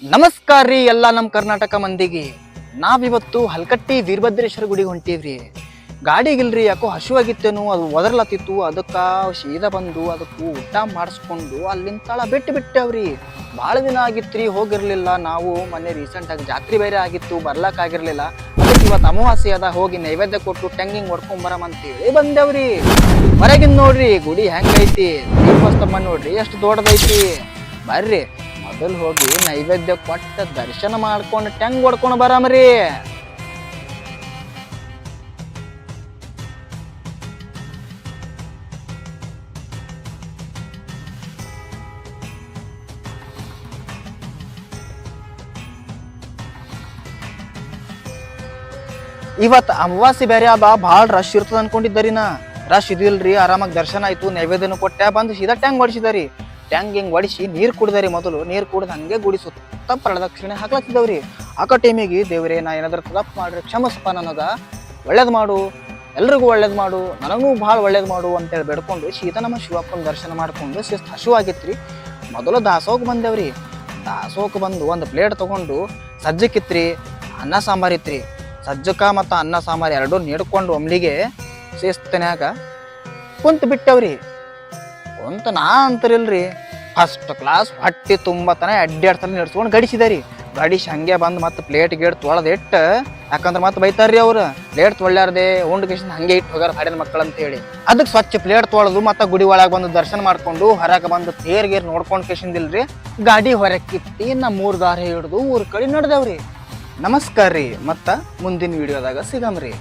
ನಮಸ್ಕಾರ ರೀ ಎಲ್ಲ ನಮ್ಮ ಕರ್ನಾಟಕ ಮಂದಿಗೆ. ನಾವಿವತ್ತು ಹಲ್ಕಟ್ಟಿ ವೀರಭದ್ರೇಶ್ವರ ಗುಡಿಗೆ ಹೊಂಟೀವ್ರಿ. ಗಾಡಿಗಿಲ್ರಿ ಯಾಕೋ ಹಸಿವಾಗಿತ್ತೇನು, ಅದು ಒದರ್ಲತ್ತಿತ್ತು. ಅದಕ್ಕೆ ಸೀದಾ ಬಂದು ಅದಕ್ಕೂ ಊಟ ಮಾಡಿಸ್ಕೊಂಡು ಅಲ್ಲಿಂದ ತಳ ಬಿಟ್ಟವ್ರಿ. ಭಾಳ ದಿನ ಆಗಿತ್ರಿ ಹೋಗಿರ್ಲಿಲ್ಲ. ನಾವು ಮೊನ್ನೆ ರೀಸೆಂಟಾಗಿ ಜಾತ್ರೆ ಬೇರೆ ಆಗಿತ್ತು, ಬರ್ಲಕ್ಕಾಗಿರ್ಲಿಲ್ಲ. ಅದಕ್ಕೆ ಇವತ್ತು ಅಮಾವಾಸ್ಯೆ ಅದ, ಹೋಗಿ ನೈವೇದ್ಯ ಕೊಟ್ಟು ಟೆಂಗಿಂಗ್ ಹೊಡ್ಕೊಂಬರಮಂತೇಳಿ ಬಂದೇವ್ರಿ. ಹೊರಗಿಂದ ನೋಡ್ರಿ ಗುಡಿ ಹೆಂಗೈತಿ, ದೀಪಸ್ತಂಭ ನೋಡ್ರಿ ಎಷ್ಟು ದೊಡ್ಡದೈತಿ. ಬರ್ರಿ ಮೊದಲು ಹೋಗಿ ನೈವೇದ್ಯ ಕೊಟ್ಟ ದರ್ಶನ ಮಾಡ್ಕೊಂಡು ಟೆಂಗ್ ಹೊಡ್ಕೊಂಡು ಬರಾಮ್ರಿ. ಇವತ್ತು ಅಮಾವಾಸ್ಯೆ ಬೇರೆ ಅದ, ಭಾಳ ರಶ್ ಇರ್ತದ ಅನ್ಕೊಂಡಿದ್ದರಿ. ನಾ ರಶ್ ಇದಿಲ್ರಿ, ಆರಾಮಾಗಿ ದರ್ಶನ ಆಯ್ತು, ನೈವೇದ್ಯನು ಕೊಟ್ಟೆ ಬಂದು ಸೀದಾ ಟ್ಯಾಂಗ್ ಹೊಡಿಸಿದಾರಿ. ಟ್ಯಾಂಗ್ ಹಿಂಗೆ ಹೊಡಿಸಿ ನೀರು ಕುಡ್ದಾರಿ. ಮೊದಲು ನೀರು ಕುಡ್ದು ಹಂಗೆ ಗುಡಿ ಸುತ್ತ ಪ್ರದಕ್ಷಿಣೆ ಹಾಕ್ಲತ್ತಿದ್ದವ್ರಿ. ಆಕ ಟೈಮಿಗೆ ದೇವ್ರೇ ನಾ ಏನಾದ್ರೂ ತಪ್ಪು ಮಾಡ್ರಿ ಕ್ಷಮಸ್ಪ, ನನಗ ಒಳ್ಳೇದು ಮಾಡು, ಎಲ್ರಿಗೂ ಒಳ್ಳೇದು ಮಾಡು, ನನಗೂ ಭಾಳ ಒಳ್ಳೇದು ಮಾಡು ಅಂತೇಳಿ ಬೇಡ್ಕೊಂಡು ಸೀದಾ ನಮ್ಮ ಶಿವಪ್ಪನ ದರ್ಶನ ಮಾಡ್ಕೊಂಡು ಶಿಸ್ತು ಹಸಿವಾಗಿತ್ರಿ. ಮೊದಲು ದಾಸೋಗ ಬಂದೇವ್ರಿ. ದಾಸೋಗ ಬಂದು ಒಂದು ಪ್ಲೇಟ್ ತೊಗೊಂಡು ಸಜ್ಜಕ್ಕಿತ್ರಿ, ಅನ್ನ ಸಾಂಬಾರು ಇತ್ರಿ. ಸಜ್ಜಕ ಮತ್ತು ಅನ್ನ ಸಾಂಬಾರು ಎರಡೂ ನೀಡ್ಕೊಂಡು ಒಮ್ಲಿಗೆ ಶಿಸ್ತನ್ಯಾಗ ಕುಂತು ಬಿಟ್ಟವ್ರಿ. ಕುಂತ ನಾ ಅಂತರಿಲ್ರಿ ಫಸ್ಟ್ ಕ್ಲಾಸ್ ಹೊಟ್ಟಿ ತುಂಬತನ ಅಡ್ಡಾಡ್ ಸಲ ನಡ್ಸ್ಕೊಂಡು ಗಡಿಸಿದಾರಿ. ಗಡಿಸಿ ಹಂಗೆ ಬಂದು ಮತ್ತೆ ಪ್ಲೇಟ್ ಗೇಟ್ ತೊಳೆದು ಇಟ್ಟು, ಯಾಕಂದ್ರೆ ಮತ್ತೆ ಬೈತಾರ್ರಿ ಅವ್ರು, ಪ್ಲೇಟ್ ತೊಳ್ಯಾರ್ದೆ ಉಂಡ್ ಕಿಶನ್ ಹಂಗೆ ಇಟ್ಟು ಹೋಗ್ಯಾರ ಹಾಡಿನ ಮಕ್ಕಳು ಅಂತ ಹೇಳಿ. ಅದಕ್ಕೆ ಸ್ವಚ್ಛ ಪ್ಲೇಟ್ ತೊಳೆದು ಮತ್ತೆ ಗುಡಿ ಒಳಗೆ ಬಂದು ದರ್ಶನ ಮಾಡ್ಕೊಂಡು ಹೊರಗೆ ಬಂದು ತೇರ್ ನೋಡ್ಕೊಂಡು ಕಿಶನ್ದಿಲ್ರಿ ಗಾಡಿ ಹೊರಕ್ಕಿತ್ತಿ ನಾ 3 ದಾರಿ ಹಿಡಿದು ಊರ್ ಕಡೆ ನಡೆದೇವ್ರಿ. ನಮಸ್ಕಾರ ರೀ, ಮತ್ತ ಮುಂದಿನ ವಿಡಿಯೋದಾಗ ಸಿಗಮ್ರಿ.